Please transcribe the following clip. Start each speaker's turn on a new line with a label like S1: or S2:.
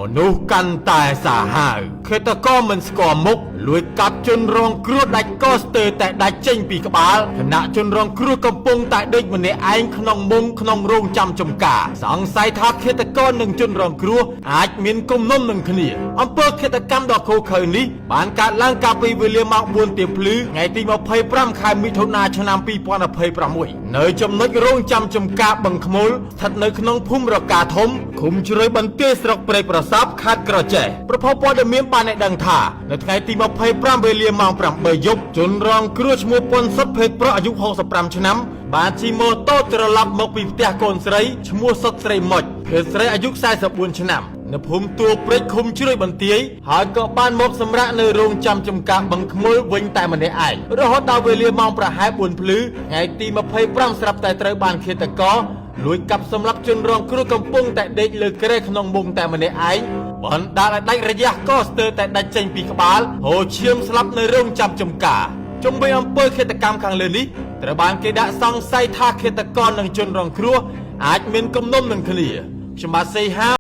S1: មនុស្សកាន់តែសាហាវឃាតករមិនស្គាល់មុខលួចកាប់ជនរងគ្រោះដាច់កស្ទើរតែដាច់ចេញពីក្បាលខណៈជនរងគ្រោះកំពុងតែដេកម្នាក់ឯងក្នុងមុងក្នុងរោងចាំចំការសង្ស័យថាឃាតករនិងជនរងគ្រោះអាចមានគំនុំនឹងគ្នាអំពើឃាតកម្មដ៏ឃោរឃៅនេះបានកើតឡើងកាលពីវេលាម៉ោង 4 ទៀបភ្លឺថ្ងៃទី 25 ខែមិថុនាឆ្នាំ 2026 នៅចំណុចរោងចាំចំការបឹងខ្មុលស្ថិតនៅក្នុងភូមិរកាធំឃុំជ្រោយបន្ទាយស្រុកព្រែកប្រសពខេត្តក្រចេះប្រភពព័ត៌មានបានឲ្យដឹងថានៅថ្ងៃទី 25 វេលាម៉ោង 8 យប់ជនរងគ្រោះឈ្មោះប៉ុនសុតភេទប្រុសអាយុ 65 ឆ្នាំបានជិះម៉ូតូត្រឡប់មកពីផ្ទះកូនស្រីឈ្មោះសុតស្រីមុចភេទស្រីអាយុ 44 ឆ្នាំនៅភូមិទួលព្រែកឃុំជ្រោយបន្ទាយហើយក៏បានមកសម្រាកនៅរោងចាំចំការបឹងខ្មុលវិញតែម្នាក់ឯងរហូតដល់វេលាម៉ោងប្រហែល 4 ភ្លឺថ្ងៃទី 25 ស្រាប់តែត្រូវបានឃាតករលួចកាប់សម្លាប់ជនរងគ្រោះកំពុងតែដេកលើគ្រែក្នុងមុងតែម្នាក់ឯងបណ្ដាលឲ្យដាច់រយះកស្ទើរតែដាច់ចេញពីក្បាលហូរឈាមស្លាប់នៅរោងចាំចំការជុំវិញអំពើឃាតកម្មខាងលើនេះត្រូវបានគេដាក់សង្ស័យថាឃាតករនិងជនរងគ្រោះអាចមានគំនុំនឹងគ្នាខ្ញុំបាទសេហា